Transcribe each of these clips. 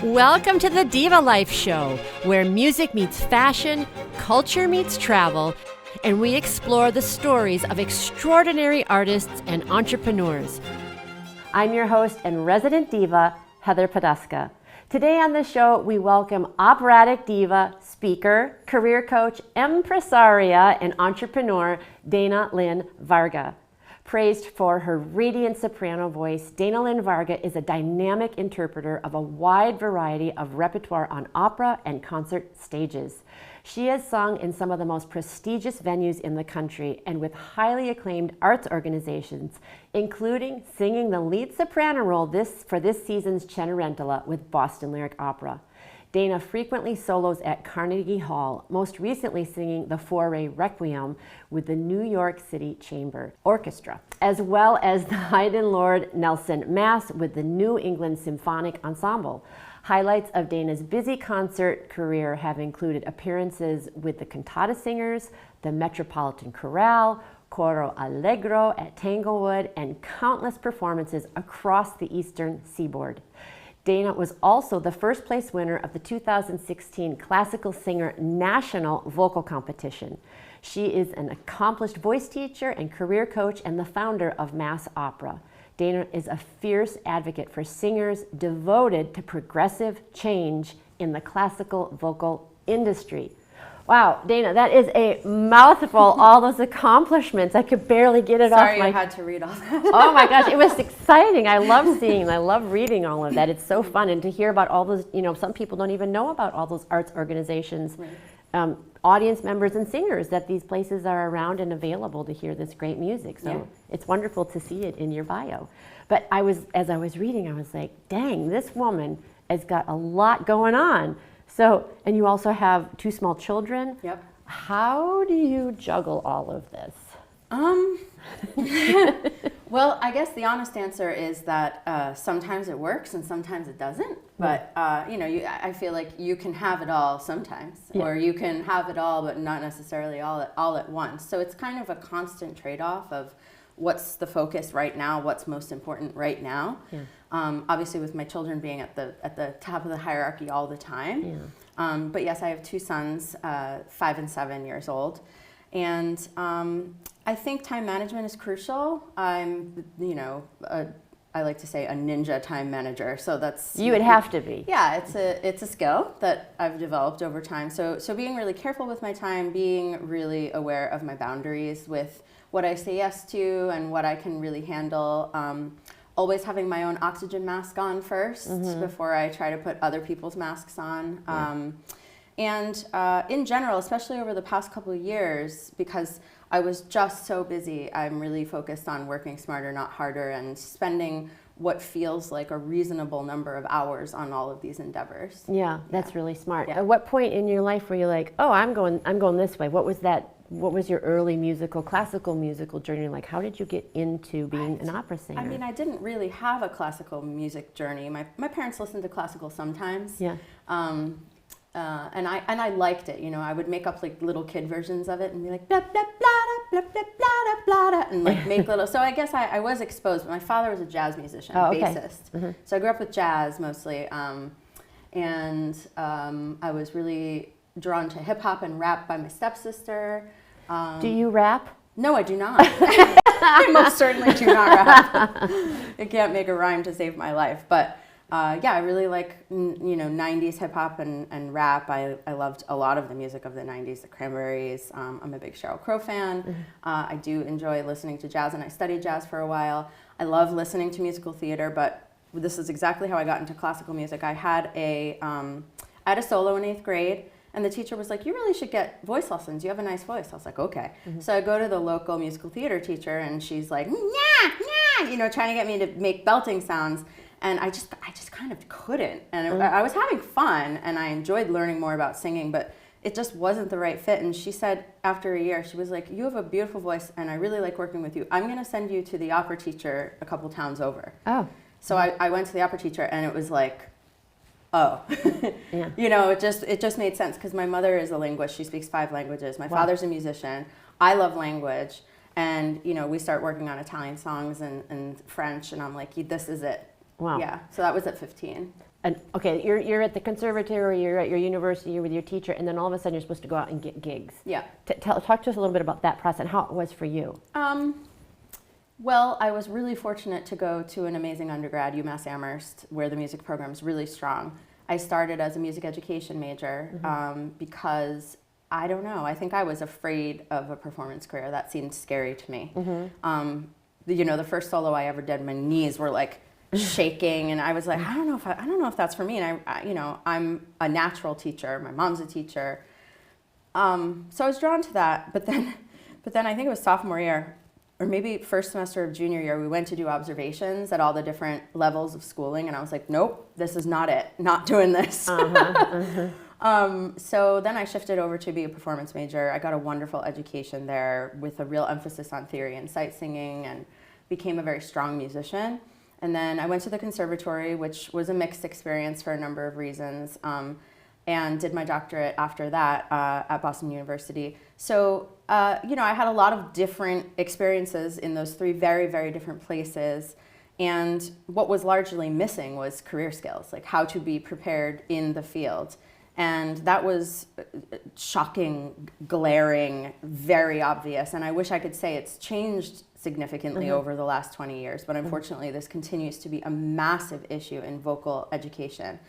Welcome to the Diva Life Show, where music meets fashion, culture meets travel, and we explore the stories of extraordinary artists and entrepreneurs. I'm your host and resident diva, Heather Poduska. Today on the show, we welcome operatic diva, speaker, career coach, empresaria, and entrepreneur, Lynne Varga. Praised for her radiant soprano voice, Lynne Varga is a dynamic interpreter of a wide variety of repertoire on opera and concert stages. She has sung in some of the most prestigious venues in the country and with highly acclaimed arts organizations, including singing the lead soprano role for this season's Cenerentola with Boston Lyric Opera. Dana frequently solos at Carnegie Hall, most recently singing the Fauré Requiem with the New York City Chamber Orchestra, as well as the Haydn Lord Nelson Mass with the New England Symphonic Ensemble. Highlights of Dana's busy concert career have included appearances with the Cantata Singers, the Metropolitan Chorale, Coro Allegro at Tanglewood, and countless performances across the eastern seaboard. Dana was also the first place winner of the 2016 Classical Singer National Vocal Competition. She is an accomplished voice teacher and career coach and the founder of Mass Opera. Dana is a fierce advocate for singers devoted to progressive change in the classical vocal industry. Wow, Dana, that is a mouthful, all those accomplishments. I could barely get it off my... Sorry you had to read all that. Oh my gosh, it was exciting. I love seeing, I love reading all of that. It's so fun. And to hear about all those, some people don't even know about all those arts organizations, right. Audience members and singers, that these places are around and available to hear this great music. So It's wonderful to see it in your bio. But as I was reading, I was like, dang, this woman has got a lot going on. So, and you also have two small children. Yep. How do you juggle all of this? Well, I guess the honest answer is that sometimes it works and sometimes it doesn't. But, I feel like you can have it all sometimes. Yeah. Or you can have it all, but not necessarily all at once. So it's kind of a constant trade-off of what's the focus right now, what's most important right now. Yeah. Obviously with my children being at the top of the hierarchy all the time. Yeah. But yes, I have two sons, 5 and 7 years old. And I think time management is crucial. I'm, I like to say a ninja time manager. So that's... You would have to be. Yeah, it's a skill that I've developed over time. So being really careful with my time, being really aware of my boundaries with what I say yes to and what I can really handle. Always having my own oxygen mask on first before I try to put other people's masks on. Yeah. In general, especially over the past couple of years, because I was just so busy, I'm really focused on working smarter, not harder, and spending what feels like a reasonable number of hours on all of these endeavors. Yeah, that's really smart. Yeah. At what point in your life were you like, oh, I'm going this way? What was your early classical musical journey like? How did you get into being an opera singer? I mean, I didn't really have a classical music journey. My parents listened to classical sometimes. Yeah. And I liked it. I would make up like little kid versions of it and be like blah blah blah blah blah blah blah blah, and like make little. So I guess I was exposed. But my father was a jazz musician, bassist. So I grew up with jazz mostly, and I was really drawn to hip hop and rap by my stepsister. Do you rap? No, I do not. I most certainly do not rap. I can't make a rhyme to save my life. But I really like 90s hip hop and rap. I loved a lot of the music of the 90s, the Cranberries. I'm a big Sheryl Crow fan. I do enjoy listening to jazz, and I studied jazz for a while. I love listening to musical theater, but this is exactly how I got into classical music. I had a solo in 8th grade. And the teacher was like, you really should get voice lessons. You have a nice voice. I was like, okay. So I go to the local musical theater teacher, and she's like, yeah, trying to get me to make belting sounds. And I just kind of couldn't. And I was having fun, and I enjoyed learning more about singing, but it just wasn't the right fit. And she said after a year, she was like, you have a beautiful voice, and I really like working with you. I'm going to send you to the opera teacher a couple towns over. Oh. So I went to the opera teacher, and it was like, oh, yeah. It just made sense because my mother is a linguist. She speaks 5 languages. My father's a musician. I love language. And, we start working on Italian songs and French, and I'm like, this is it. Wow. Yeah, so that was at 15. And okay, you're at the conservatory, you're at your university, you're with your teacher, and then all of a sudden you're supposed to go out and get gigs. Yeah. Talk to us a little bit about that process and how it was for you. Well, I was really fortunate to go to an amazing undergrad, UMass Amherst, where the music program is really strong. I started as a music education major because, I don't know, I think I was afraid of a performance career. That seemed scary to me. The first solo I ever did, my knees were like shaking, and I was like, I don't know if that's for me. And I'm a natural teacher. My mom's a teacher, so I was drawn to that. But then I think it was sophomore year, or maybe first semester of junior year, we went to do observations at all the different levels of schooling, and I was like, nope, this is not it. Not doing this. So then I shifted over to be a performance major. I got a wonderful education there with a real emphasis on theory and sight singing, and became a very strong musician. And then I went to the conservatory, which was a mixed experience for a number of reasons, and did my doctorate after that at Boston University. So, I had a lot of different experiences in those three very, very different places. And what was largely missing was career skills, like how to be prepared in the field. And that was shocking, glaring, very obvious. And I wish I could say it's changed significantly over the last 20 years. But unfortunately, this continues to be a massive issue in vocal education.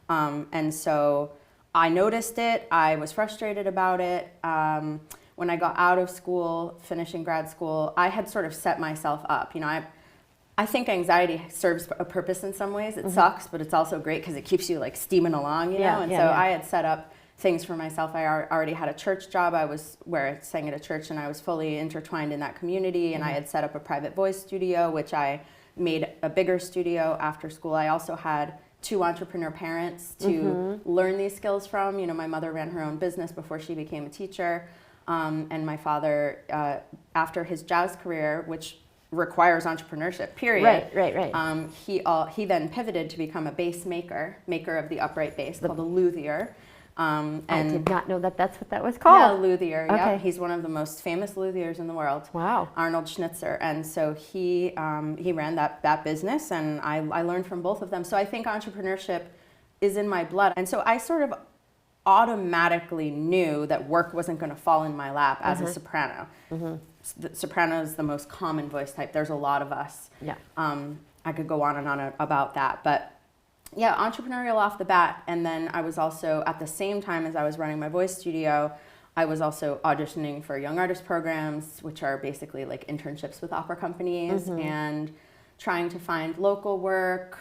And so I noticed it. I was frustrated about it. When I got out of school, finishing grad school, I had sort of set myself up. I think anxiety serves a purpose in some ways. It sucks, but it's also great because it keeps you like steaming along, I had set up things for myself. I already had a church job. I sang at a church, and I was fully intertwined in that community. And I had set up a private voice studio, which I made a bigger studio after school. I also had 2 entrepreneur parents to learn these skills from. My mother ran her own business before she became a teacher. And my father, after his jazz career, which requires entrepreneurship, period. Right. He then pivoted to become a bass maker of the upright bass called a luthier. And I did not know that that's what that was called. Yeah, luthier. Okay. Yeah, he's one of the most famous luthiers in the world. Wow. Arnold Schnitzer, and so he ran that business, and I learned from both of them. So I think entrepreneurship is in my blood, and so I sort of automatically knew that work wasn't going to fall in my lap as a soprano. The soprano is the most common voice type. There's a lot of us. Yeah. I could go on and on about that, but yeah, entrepreneurial off the bat. And then I was also, at the same time as I was running my voice studio, I was also auditioning for young artist programs, which are basically like internships with opera companies, and trying to find local work,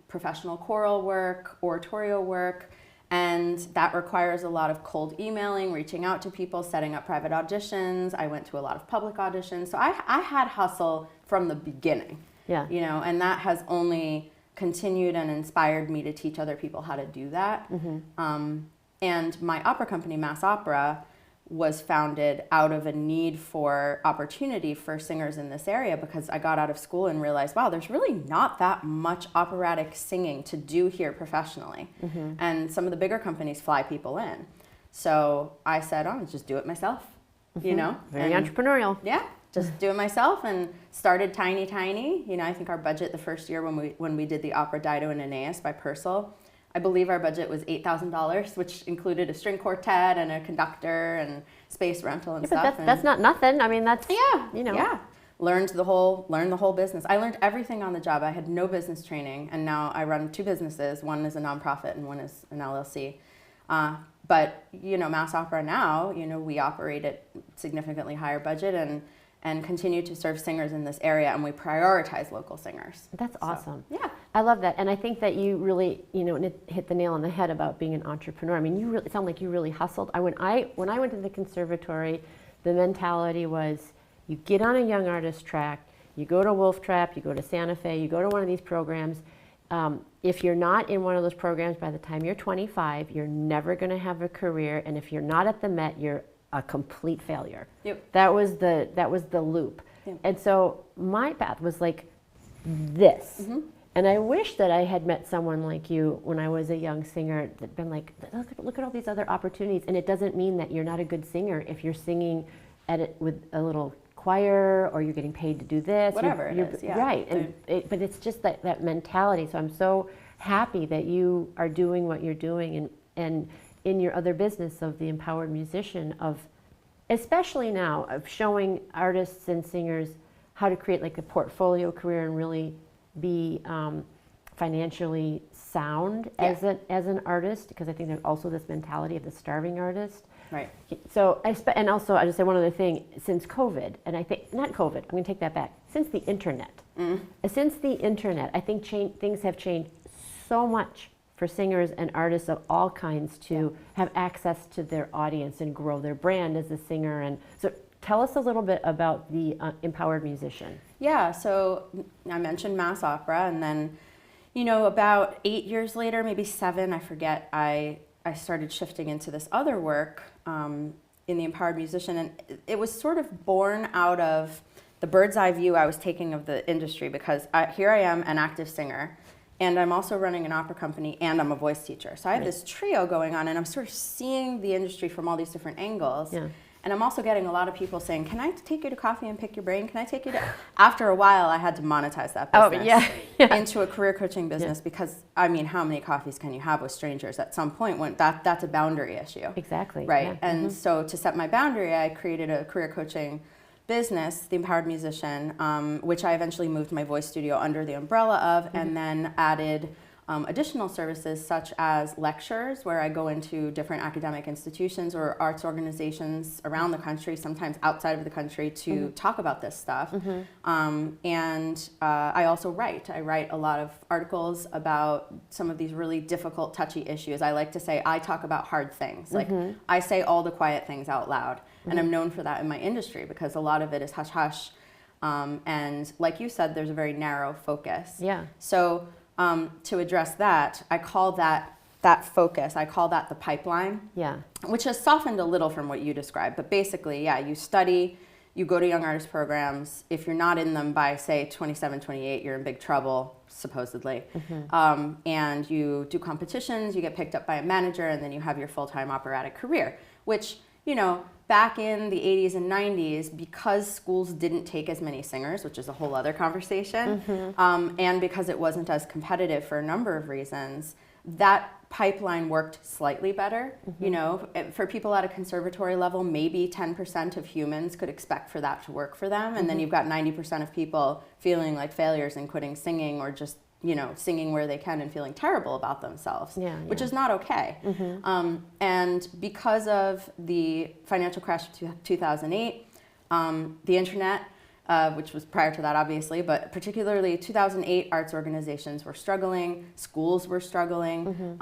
professional choral work, oratorio work. And that requires a lot of cold emailing, reaching out to people, setting up private auditions. I went to a lot of public auditions. So I had hustle from the beginning. Yeah. And that has only continued and inspired me to teach other people how to do that. And my opera company, Mass Opera, was founded out of a need for opportunity for singers in this area, because I got out of school and realized, wow, there's really not that much operatic singing to do here professionally. And some of the bigger companies fly people in. So I said, I'll just do it myself, Very entrepreneurial. Yeah, just do it myself, and started tiny. I think our budget the first year when we did the opera Dido and Aeneas by Purcell, I believe our budget was $8,000, which included a string quartet and a conductor and space rental and stuff. But that's not nothing. I mean, that's learned the whole business. I learned everything on the job. I had no business training, and now I run 2 businesses. One is a nonprofit and one is an LLC. But Mass Opera now, we operate at significantly higher budget and continue to serve singers in this area, and we prioritize local singers. That's awesome. Yeah. I love that. And I think that you really, hit the nail on the head about being an entrepreneur. I mean, it sounded like you really hustled. When I went to the conservatory, the mentality was you get on a young artist track, you go to Wolf Trap, you go to Santa Fe, you go to one of these programs. If you're not in one of those programs by the time you're 25, you're never going to have a career. And if you're not at the Met, you're a complete failure. Yep. That was the loop. Yep. And so my path was like this. And I wish that I had met someone like you when I was a young singer that'd been like, look at all these other opportunities. And it doesn't mean that you're not a good singer if you're singing at it with a little choir, or you're getting paid to do this. Whatever it is, yeah. Right, but it's just that mentality. So I'm so happy that you are doing what you're doing, and in your other business of the empowered musician, of especially now, of showing artists and singers how to create like a portfolio career and really be financially sound as an artist, because I think there's also this mentality of the starving artist. Right. So and also I just say one other thing, since COVID, and I think not COVID, I'm going to take that back. Since the internet, I think things have changed so much for singers and artists of all kinds to have access to their audience and grow their brand as a singer. And so tell us a little bit about the empowered musician. Yeah, so I mentioned mass opera, and then, about 8 years later, maybe 7, I forget, I started shifting into this other work in the empowered musician, and it was sort of born out of the bird's eye view I was taking of the industry, because here I am, an active singer, and I'm also running an opera company, and I'm a voice teacher. So I have this trio going on, and I'm sort of seeing the industry from all these different angles. Yeah. And I'm also getting a lot of people saying, can I take you to coffee and pick your brain? Can I take you to... After a while, I had to monetize that business into a career coaching business, because, how many coffees can you have with strangers? At some point, that's a boundary issue. Exactly. Right. Yeah. And so to set my boundary, I created a career coaching business, the Empowered Musician, which I eventually moved my voice studio under the umbrella of, and then added additional services such as lectures, where I go into different academic institutions or arts organizations around the country, sometimes outside of the country, to talk about this stuff. And I also write. I write a lot of articles about some of these really difficult, touchy issues. I like to say I talk about hard things. Like I say all the quiet things out loud. And I'm known for that in my industry, because a lot of it is hush-hush. And like you said, there's a very narrow focus. Yeah. So to address that, I call that focus, I call that the pipeline. Yeah. Which has softened a little from what you described. But basically, you study, you go to young artist programs. If you're not in them by, say, 27, 28, you're in big trouble, supposedly. And you do competitions, you get picked up by a manager, and then you have your full-time operatic career, which, back in the 80s and 90s, because schools didn't take as many singers, which is a whole other conversation, and because it wasn't as competitive for a number of reasons, that pipeline worked slightly better. For people at a conservatory level, maybe 10% of humans could expect for that to work for them, and then you've got 90% of people feeling like failures and quitting singing, or just singing where they can and feeling terrible about themselves, which is not okay. And because of the financial crash of 2008, the internet, which was prior to that obviously, but particularly 2008, arts organizations were struggling, schools were struggling.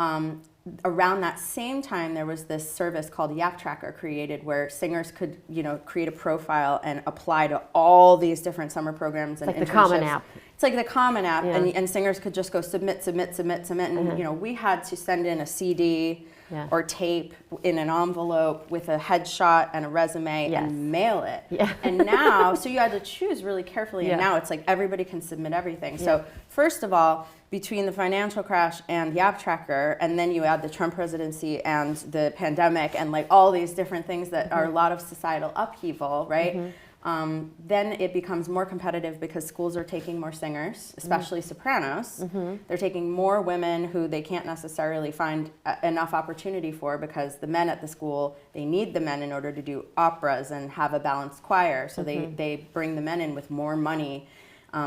Around that same time, there was this service called Yap Tracker created, where singers could, create a profile and apply to all these different summer programs and like internships. The Common App. It's like the Common App, and singers could just go submit, and we had to send in a CD or tape in an envelope with a headshot and a resume and mail it. And now, so you had to choose really carefully, and now it's like everybody can submit everything. So first of all, between the financial crash and Yap Tracker, and then you add the Trump presidency and the pandemic and like all these different things that are a lot of societal upheaval, right? Then it becomes more competitive, because schools are taking more singers, especially sopranos. They're taking more women who they can't necessarily find enough opportunity for, because the men at the school, they need the men in order to do operas and have a balanced choir. So they bring the men in with more money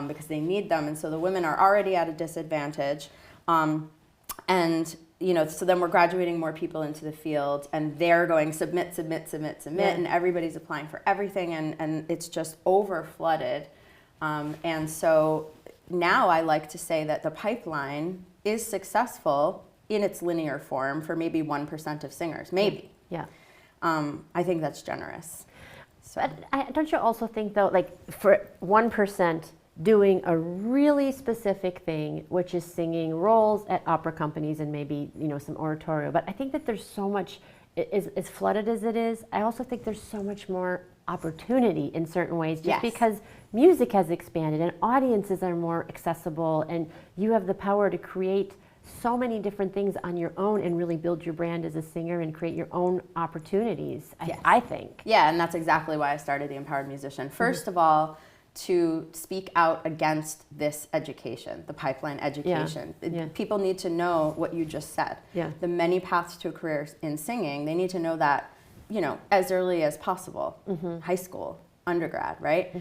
because they need them. And so the women are already at a disadvantage. And so then we're graduating more people into the field, and they're going submit, and everybody's applying for everything, and it's just over flooded. And so now I like to say that the pipeline is successful in its linear form for maybe 1% of singers, maybe. I think that's generous. So. But don't you also think, though, like for 1%, doing a really specific thing, which is singing roles at opera companies and maybe, some oratorio. But I think that there's so much, as flooded as it is, I also think there's so much more opportunity in certain ways, just because music has expanded and audiences are more accessible, and you have the power to create so many different things on your own and really build your brand as a singer and create your own opportunities, Yes. I think. Yeah, and that's exactly why I started The Empowered Musician. First of all, to speak out against this education, the pipeline education. Yeah. People need to know what you just said. Yeah. The many paths to a career in singing, they need to know that, as early as possible, high school, undergrad, right?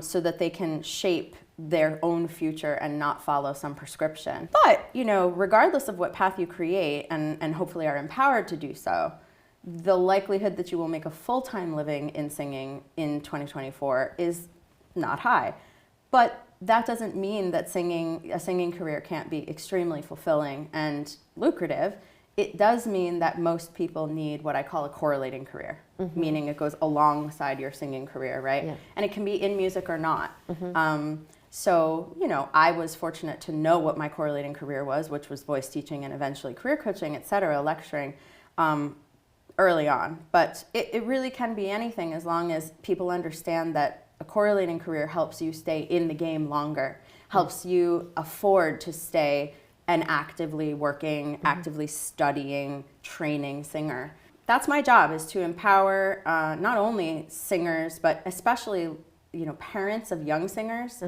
So that they can shape their own future and not follow some prescription. But, regardless of what path you create and hopefully are empowered to do so, the likelihood that you will make a full-time living in singing in 2024 is not high. But that doesn't mean that a singing career can't be extremely fulfilling and lucrative. It does mean that most people need what I call a correlating career, meaning it goes alongside your singing career, right? Yeah. And it can be in music or not. So, I was fortunate to know what my correlating career was, which was voice teaching and eventually career coaching, et cetera, lecturing, early on. But it really can be anything as long as people understand that a correlating career helps you stay in the game longer, helps you afford to stay an actively working, actively studying, training singer. That's my job, is to empower not only singers, but especially parents of young singers.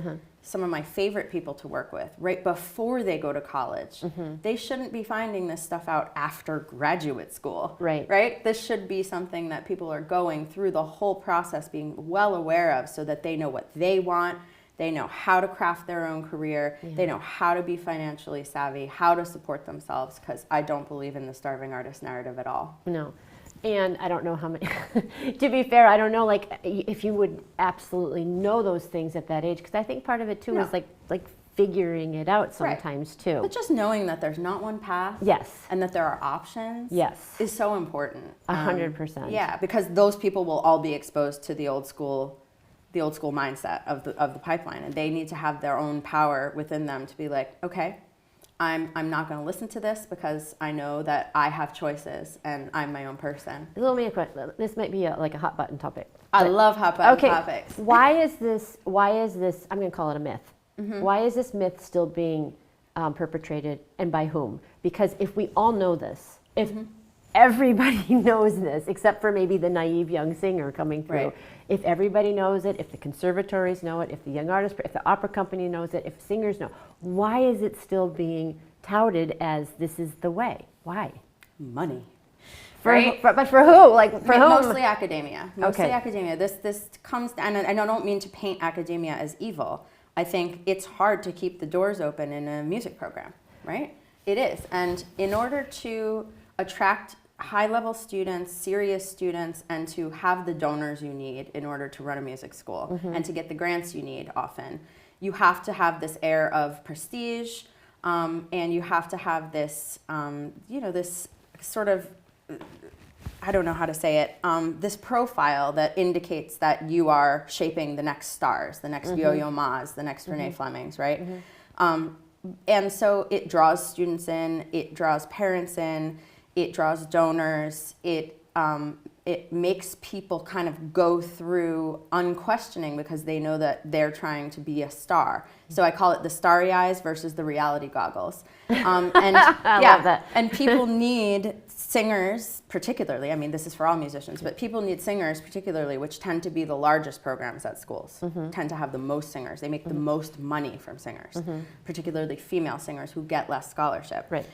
Some of my favorite people to work with right before they go to college. They shouldn't be finding this stuff out after graduate school. Right? This should be something that people are going through the whole process being well aware of, so that they know what they want, they know how to craft their own career, they know how to be financially savvy, how to support themselves, because I don't believe in the starving artist narrative at all. No. And I don't know how many, to be fair, I don't know if you would absolutely know those things at that age, because I think part of it too is like figuring it out sometimes too. But just knowing that there's not one path. Yes. And that there are options. Yes. Is so important. 100%. Yeah, because those people will all be exposed to the old school mindset of the pipeline, and they need to have their own power within them to be like, okay, I'm not going to listen to this because I know that I have choices and I'm my own person. Let me question. This might be like a hot button topic. I love hot button topics. Why is this, I'm going to call it a myth. Why is this myth still being perpetrated, and by whom? Because if we all know this, if everybody knows this, except for maybe the naive young singer coming through, if everybody knows it, if the conservatories know it, if the young artist, if the opera company knows it, if singers know, why is it still being touted as this is the way? Why? Money. But for who? For whom? Mostly academia. Academia. This comes, and I don't mean to paint academia as evil. I think it's hard to keep the doors open in a music program, right? It is. And in order to attract high-level students, serious students, and to have the donors you need in order to run a music school and to get the grants you need often, you have to have this air of prestige, and you have to have this, this sort of, I don't know how to say it, this profile that indicates that you are shaping the next stars, the next Yo-Yo Ma's, the next Renee Flemings, right? And so it draws students in, it draws parents in, it draws donors, it makes people kind of go through unquestioning because they know that they're trying to be a star. So I call it the starry eyes versus the reality goggles. And I love that. And people need singers, particularly, I mean, this is for all musicians, but people need singers particularly, which tend to be the largest programs at schools, tend to have the most singers. They make the most money from singers, particularly female singers who get less scholarship. Right.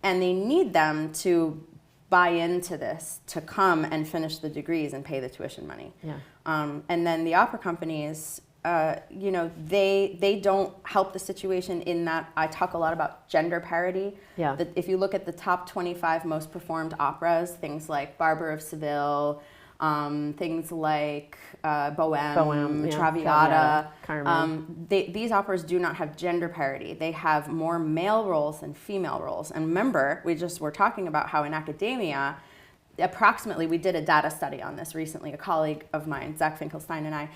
And they need them to buy into this, to come and finish the degrees and pay the tuition money. Yeah. And then the opera companies, they don't help the situation in that I talk a lot about gender parity. Yeah. That if you look at the top 25 most performed operas, things like Barber of Seville, things like Bohème, Traviata, Carmen. These operas do not have gender parity. They have more male roles than female roles. And remember, we just were talking about how in academia, approximately, we did a data study on this recently, a colleague of mine, Zach Finkelstein and I,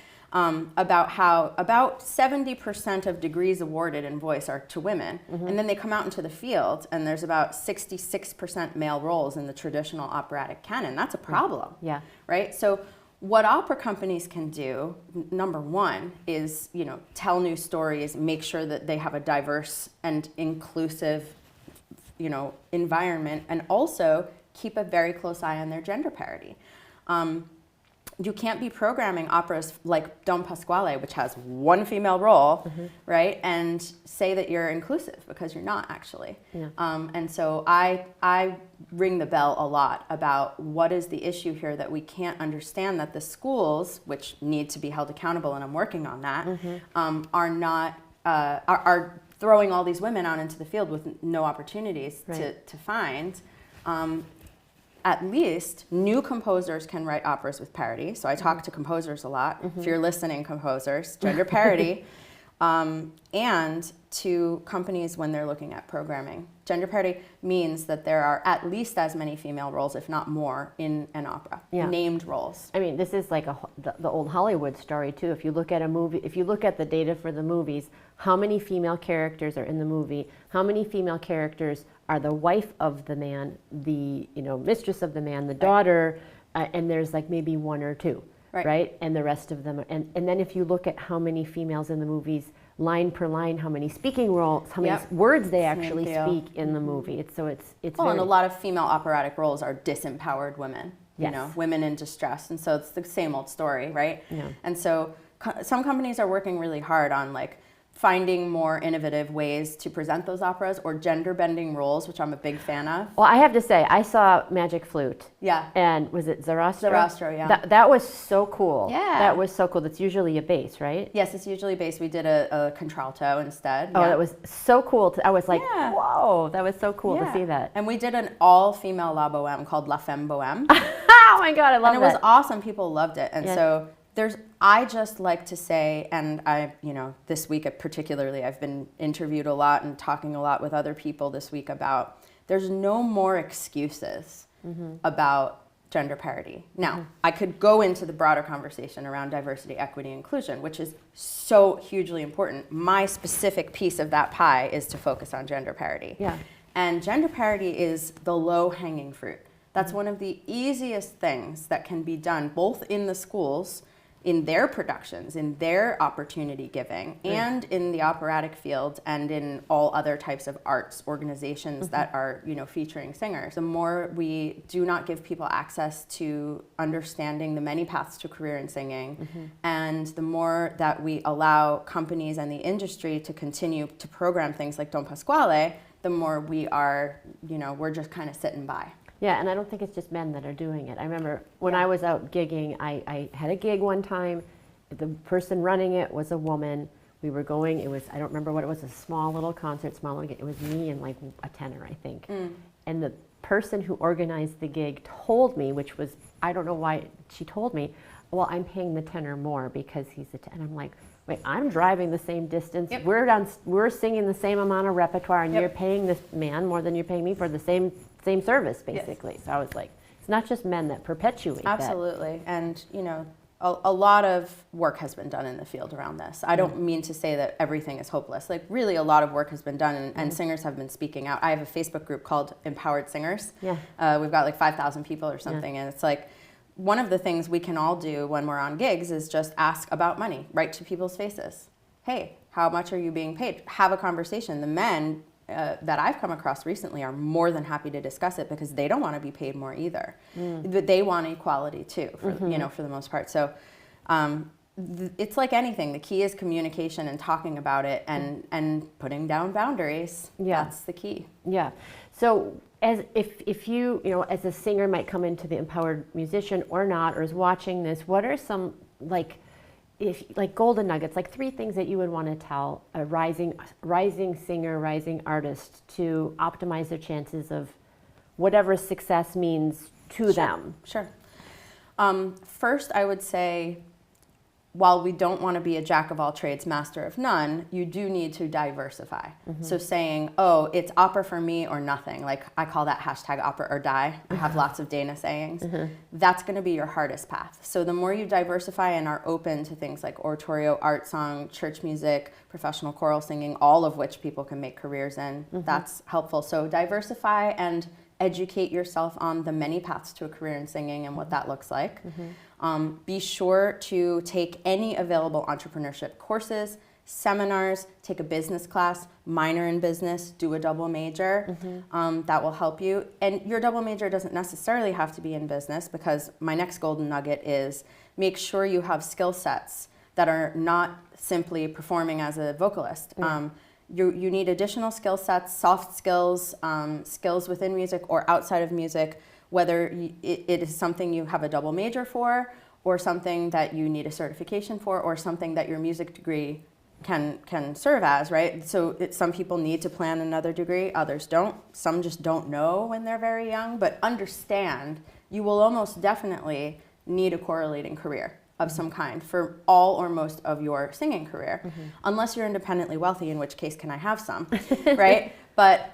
about how about 70% of degrees awarded in voice are to women. And then they come out into the field and there's about 66% male roles in the traditional operatic canon. That's a problem. Yeah. Right? So what opera companies can do, number one, is, you know, tell new stories, make sure that they have a diverse and inclusive, you know, environment, and also keep a very close eye on their gender parity. You can't be programming operas like Don Pasquale, which has one female role, right, and say that you're inclusive, because you're not actually. Yeah. And so I ring the bell a lot about what is the issue here, that we can't understand that the schools, which need to be held accountable, and I'm working on that, are not are throwing all these women out into the field with no opportunities to find. At least new composers can write operas with parity. So I talk to composers a lot. If you're listening, composers, gender parity. And to companies when they're looking at programming. Gender parity means that there are at least as many female roles, if not more, in an opera. Named roles. I mean, this is like the old Hollywood story too. If you look at a movie, if you look at the data for the movies, how many female characters are in the movie? How many female characters are the wife of the man, the, you know, mistress of the man, the daughter, and there's like maybe one or two, right? And the rest of them, and then if you look at how many females in the movies, line per line, how many speaking roles, how many words they actually speak in the movie. It's well, and a lot of female operatic roles are disempowered women, you know, women in distress, and so it's the same old story, right? And so some companies are working really hard on like finding more innovative ways to present those operas, or gender bending roles, which I'm a big fan of. Well, I have to say, I saw Magic Flute. Yeah. And was it Zarastro? Zarastro, yeah. That was so cool. Yeah. That was so cool. That's usually a bass, right? Yes, it's usually bass. We did a contralto instead. Oh, that was so cool. I was like, whoa, that was so cool to see that. And we did an all-female La Boheme called La Femme Boheme. Oh my God, I love that. And it was awesome. People loved it. And so I just like to say, and you know, this week particularly, I've been interviewed a lot and talking a lot with other people this week about, there's no more excuses about gender parity. Now, I could go into the broader conversation around diversity, equity, inclusion, which is so hugely important. My specific piece of that pie is to focus on gender parity. Yeah. And gender parity is the low-hanging fruit. That's one of the easiest things that can be done, both in the schools, in their productions, in their opportunity giving, and in the operatic field, and in all other types of arts organizations that are, you know, featuring singers. The more we do not give people access to understanding the many paths to career in singing, and the more that we allow companies and the industry to continue to program things like Don Pasquale, the more we are, you know, we're just kind of sitting by. Yeah, and I don't think it's just men that are doing it. I remember when I was out gigging, I had a gig one time. The person running it was a woman. We were going, I don't remember what it was, a small little concert, small little gig. It was me and like a tenor, I think. And the person who organized the gig told me, which was, I don't know why she told me, well, I'm paying the tenor more because he's a tenor. And I'm like, wait, I'm driving the same distance. We're singing the same amount of repertoire, and you're paying this man more than you're paying me for the same service, basically. So I was like, it's not just men that perpetuate that. Absolutely. And, you know, a lot of work has been done in the field around this. I don't mean to say that everything is hopeless. Like, really, a lot of work has been done, and singers have been speaking out. I have a Facebook group called Empowered Singers. We've got like 5,000 people or something, and it's like, one of the things we can all do when we're on gigs is just ask about money, right to people's faces. Hey, how much are you being paid? Have a conversation. The men that I've come across recently are more than happy to discuss it, because they don't want to be paid more either. But they want equality too, for, you know, for the most part. So it's like anything. The key is communication and talking about it, and putting down boundaries. That's the key. Yeah. So as if you know, as a singer might come into the Empowered Musician or not, or is watching this, what are some like golden nuggets, like 3 things that you would want to tell a rising singer, rising artist to optimize their chances of whatever success means to them? Sure. First, I would say, while we don't want to be a jack of all trades, master of none, you do need to diversify. So saying, oh, it's opera for me or nothing, like I call that hashtag opera or die. I have lots of Dana sayings. That's going to be your hardest path. So the more you diversify and are open to things like oratorio, art song, church music, professional choral singing, all of which people can make careers in, that's helpful. So diversify and educate yourself on the many paths to a career in singing and what that looks like. Be sure to take any available entrepreneurship courses, seminars, take a business class, minor in business, do a double major. That will help you. And your double major doesn't necessarily have to be in business, because my next golden nugget is make sure you have skill sets that are not simply performing as a vocalist. You need additional skill sets, soft skills, skills within music or outside of music, whether it is something you have a double major for, or something that you need a certification for, or something that your music degree can serve as, right? So some people need to plan another degree, others don't. Some just don't know when they're very young, but understand you will almost definitely need a correlating career of some kind for all or most of your singing career, unless you're independently wealthy, in which case can I have some, right? But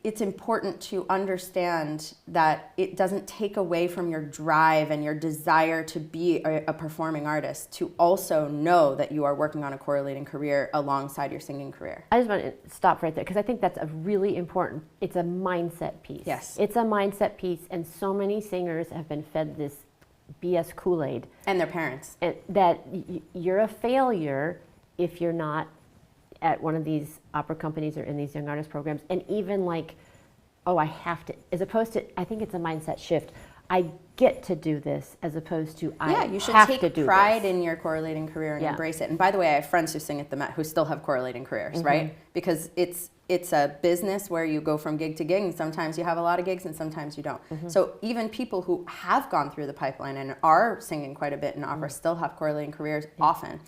it's important to understand that it doesn't take away from your drive and your desire to be a performing artist to also know that you are working on a correlating career alongside your singing career. I just want to stop right there, because I think that's a really important, it's a mindset piece. Yes. It's a mindset piece, and so many singers have been fed this BS Kool-Aid. And their parents. And that you're a failure if you're not at one of these opera companies or in these young artist programs. And even like, oh, I have to, as opposed to, I think it's a mindset shift. I get to do this, as opposed to I have to do this. Yeah, you should take pride in your correlating career and embrace it. And by the way, I have friends who sing at the Met who still have correlating careers, right? Because it's a business where you go from gig to gig, and sometimes you have a lot of gigs and sometimes you don't. So even people who have gone through the pipeline and are singing quite a bit in opera still have correlating careers often.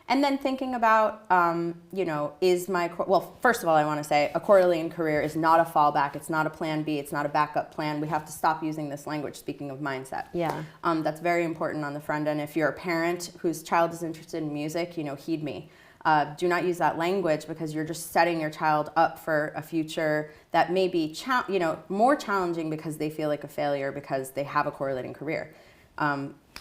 And then thinking about, well, first of all, I want to say a correlating career is not a fallback. It's not a plan B. It's not a backup plan. We have to stop using this language, speaking of mindset. Yeah. That's very important on the front end. If you're a parent whose child is interested in music, heed me. Do not use that language, because you're just setting your child up for a future that may be more challenging because they feel like a failure because they have a correlating career.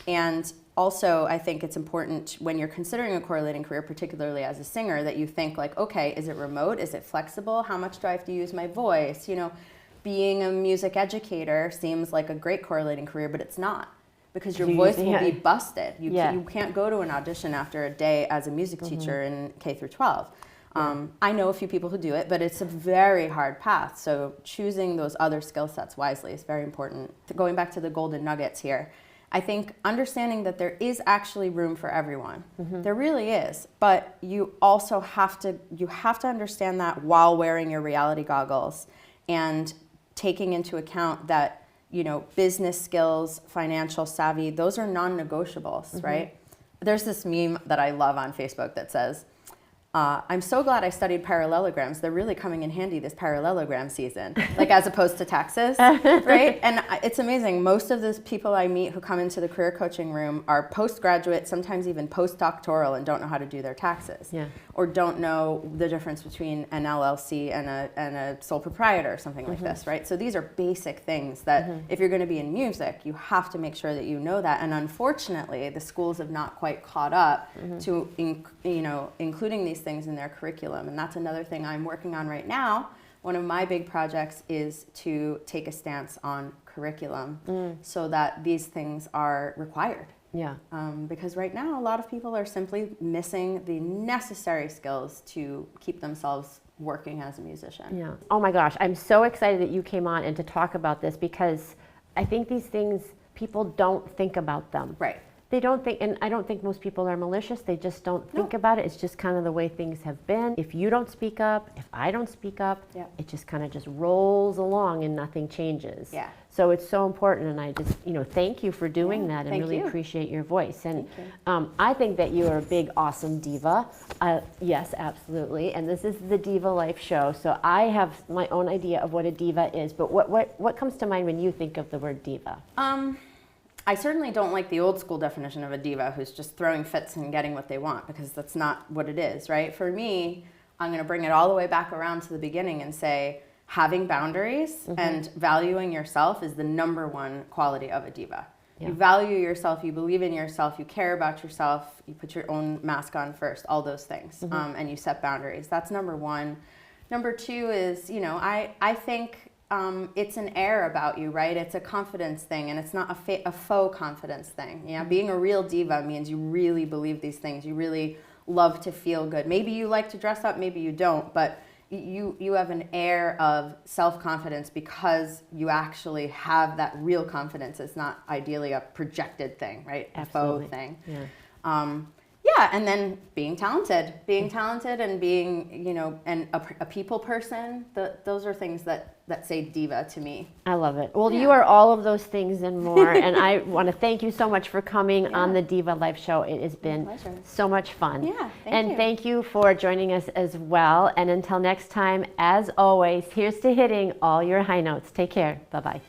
And also, I think it's important when you're considering a correlating career, particularly as a singer, that you think like, okay, is it remote? Is it flexible? How much do I have to use my voice? Being a music educator seems like a great correlating career, but it's not. Because your voice will be busted. You can't go to an audition after a day as a music teacher in K through 12. I know a few people who do it, but it's a very hard path. So choosing those other skill sets wisely is very important. Going back to the golden nuggets here, I think understanding that there is actually room for everyone. There really is. But you also have to understand that while wearing your reality goggles and taking into account that business skills, financial savvy, those are non-negotiables, right? There's this meme that I love on Facebook that says, I'm so glad I studied parallelograms. They're really coming in handy this parallelogram season, like as opposed to taxes, right? And it's amazing. Most of the people I meet who come into the career coaching room are postgraduate, sometimes even postdoctoral, and don't know how to do their taxes, or don't know the difference between an LLC and a sole proprietor or something like this, right? So these are basic things that if you're going to be in music, you have to make sure that you know that. And unfortunately, the schools have not quite caught up to including these things in their curriculum. And that's another thing I'm working on right now. One of my big projects is to take a stance on curriculum so that these things are required. Yeah. Because right now, a lot of people are simply missing the necessary skills to keep themselves working as a musician. Yeah. Oh my gosh, I'm so excited that you came on and to talk about this, because I think these things, people don't think about them. Right. They don't think, and I don't think most people are malicious, they just don't think about it. It's just kind of the way things have been. If you don't speak up, if I don't speak up, it just kind of just rolls along and nothing changes. Yeah. So it's so important, and I just, thank you for doing that, and really appreciate your voice. And I think that you are a big, awesome diva. Yes, absolutely. And this is the Diva Life show, so I have my own idea of what a diva is, but what comes to mind when you think of the word diva? I certainly don't like the old school definition of a diva who's just throwing fits and getting what they want, because that's not what it is, right? For me, I'm going to bring it all the way back around to the beginning and say having boundaries and valuing yourself is the number one quality of a diva. Yeah. You value yourself, you believe in yourself, you care about yourself, you put your own mask on first, all those things, and you set boundaries. That's number one. Number two is, I think it's an air about you, right? It's a confidence thing, and it's not a faux confidence thing. Yeah, being a real diva means you really believe these things. You really love to feel good. Maybe you like to dress up, maybe you don't, but you have an air of self-confidence because you actually have that real confidence. It's not ideally a projected thing, right? Absolutely. A faux thing. Yeah. Yeah, and then being talented and being, you know, and a people person. Those are things that say diva to me. I love it. Well, you are all of those things and more. And I want to thank you so much for coming on the Diva Life Show. It has been so much fun. Yeah, thank you for joining us as well. And until next time, as always, here's to hitting all your high notes. Take care. Bye-bye.